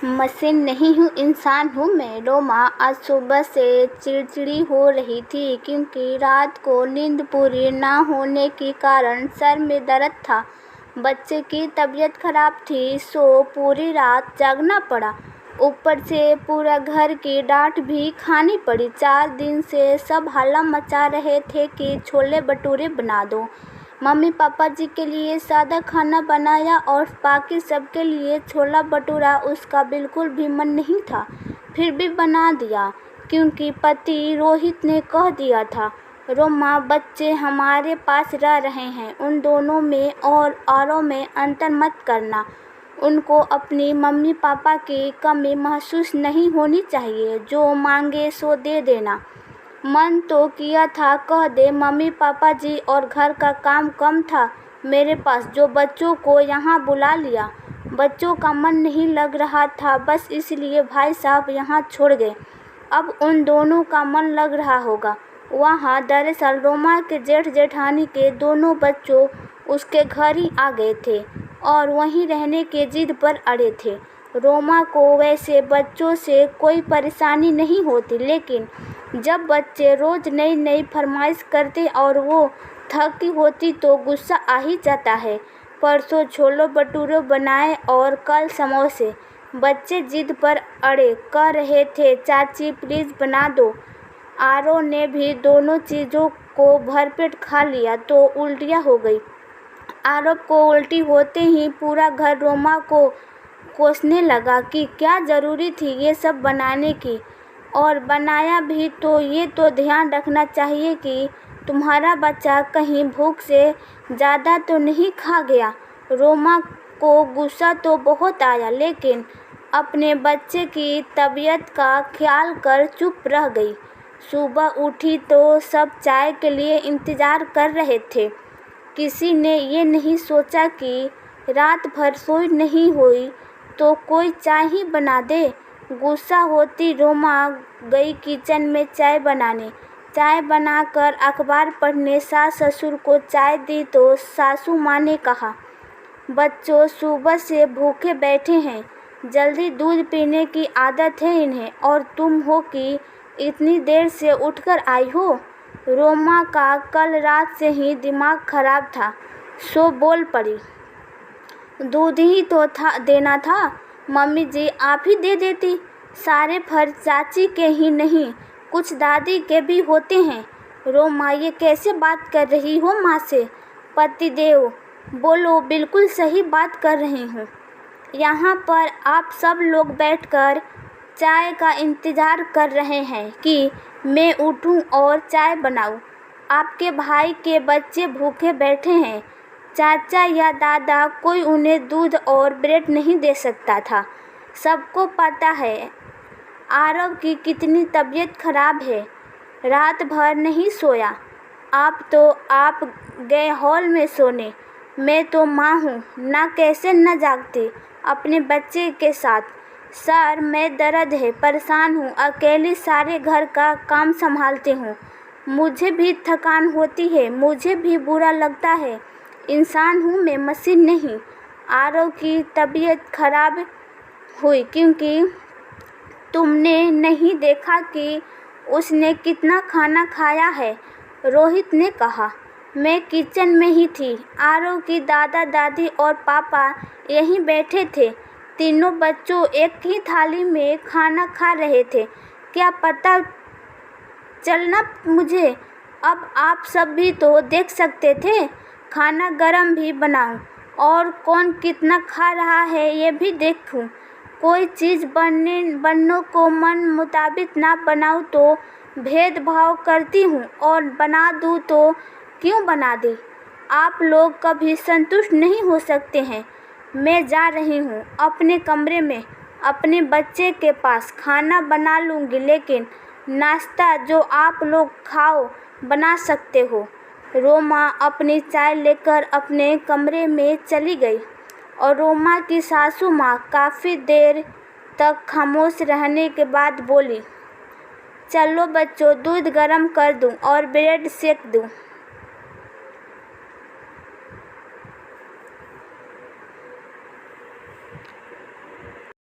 Machine नहीं हूँ, इंसान हूँ मैं। रोमा आज सुबह से चिड़चिड़ी हो रही थी क्योंकि रात को नींद पूरी ना होने के कारण सर में दर्द था। बच्चे की तबीयत खराब थी, सो पूरी रात जागना पड़ा। ऊपर से पूरा घर की डांट भी खानी पड़ी। 4 दिन से सब हल्ला मचा रहे थे कि छोले भटूरे बना दो। मम्मी पापा जी के लिए सादा खाना बनाया और बाकी सबके लिए छोला भटूरा। उसका बिल्कुल भी मन नहीं था, फिर भी बना दिया क्योंकि पति रोहित ने कह दिया था। रोमा, बच्चे हमारे पास रह रहे हैं, उन दोनों में और औरों में अंतर मत करना। उनको अपनी मम्मी पापा की कमी महसूस नहीं होनी चाहिए। जो मांगे सो दे देना। मन तो किया था कह दे मम्मी पापा जी, और घर का काम कम था मेरे पास जो बच्चों को यहाँ बुला लिया। बच्चों का मन नहीं लग रहा था, बस इसलिए भाई साहब यहाँ छोड़ गए। अब उन दोनों का मन लग रहा होगा वहाँ। दरअसल रोमा के जेठ जेठानी के दोनों बच्चों उसके घर ही आ गए थे और वहीं रहने के जिद पर अड़े थे। रोमा को वैसे बच्चों से कोई परेशानी नहीं होती, लेकिन जब बच्चे रोज़ नई नई फरमाइश करते और वो थकी होती तो गुस्सा आ ही जाता है। परसों छोले भटूरे बनाए और कल समोसे। बच्चे जिद पर अड़े कह रहे थे चाची प्लीज़ बना दो। आरव ने भी दोनों चीज़ों को भरपेट खा लिया तो उल्टियाँ हो गई। आरव को उल्टी होते ही पूरा घर रोमा को कोसने लगा कि क्या ज़रूरी थी ये सब बनाने की, और बनाया भी तो ये तो ध्यान रखना चाहिए कि तुम्हारा बच्चा कहीं भूख से ज़्यादा तो नहीं खा गया। रोमा को गुस्सा तो बहुत आया, लेकिन अपने बच्चे की तबीयत का ख्याल कर चुप रह गई। सुबह उठी तो सब चाय के लिए इंतज़ार कर रहे थे। किसी ने ये नहीं सोचा कि रात भर सोई नहीं हुई तो कोई चाय ही बना दे। गुस्सा होती रोमा गई किचन में चाय बनाने। चाय बनाकर अखबार पढ़ने सास ससुर को चाय दी तो सासू माँ ने कहा, बच्चों सुबह से भूखे बैठे हैं, जल्दी दूध पीने की आदत है इन्हें, और तुम हो कि इतनी देर से उठकर आई हो। रोमा का कल रात से ही दिमाग खराब था, सो बोल पड़ी, दूध ही तो देना था। मम्मी जी आप ही दे देती। सारे फर चाची के ही नहीं, कुछ दादी के भी होते हैं। रोमा, ये कैसे बात कर रही हो माँ से? पतिदेव बोलो, बिल्कुल सही बात कर रही हूँ। यहाँ पर आप सब लोग बैठकर चाय का इंतज़ार कर रहे हैं कि मैं उठूँ और चाय बनाऊँ। आपके भाई के बच्चे भूखे बैठे हैं। चाचा या दादा कोई उन्हें दूध और ब्रेड नहीं दे सकता था। सबको पता है आरव की कितनी तबीयत खराब है, रात भर नहीं सोया। आप गए हॉल में सोने। मैं तो माँ हूँ ना, कैसे न जागती अपने बच्चे के साथ। सर में दर्द है, परेशान हूँ, अकेली सारे घर का काम संभालती हूँ। मुझे भी थकान होती है, मुझे भी बुरा लगता है। इंसान हूँ मैं, मशीन नहीं। आरव की तबीयत खराब हुई क्योंकि तुमने नहीं देखा कि उसने कितना खाना खाया है, रोहित ने कहा। मैं किचन में ही थी। आरव की दादा दादी और पापा यहीं बैठे थे। तीनों बच्चों एक ही थाली में खाना खा रहे थे। क्या पता चलना मुझे? अब आप सब भी तो देख सकते थे। खाना गरम भी बनाऊं और कौन कितना खा रहा है ये भी देखूं। कोई चीज़ बनने को मन मुताबिक ना बनाऊं तो भेदभाव करती हूँ, और बना दूँ तो क्यों बना दी। आप लोग कभी संतुष्ट नहीं हो सकते हैं। मैं जा रही हूँ अपने कमरे में, अपने बच्चे के पास खाना बना लूँगी, लेकिन नाश्ता जो आप लोग खाओ बना सकते हो। रोमा अपनी चाय लेकर अपने कमरे में चली गई और रोमा की सासू माँ काफ़ी देर तक खामोश रहने के बाद बोली, चलो बच्चों दूध गर्म कर दूँ और ब्रेड सेक दूँ।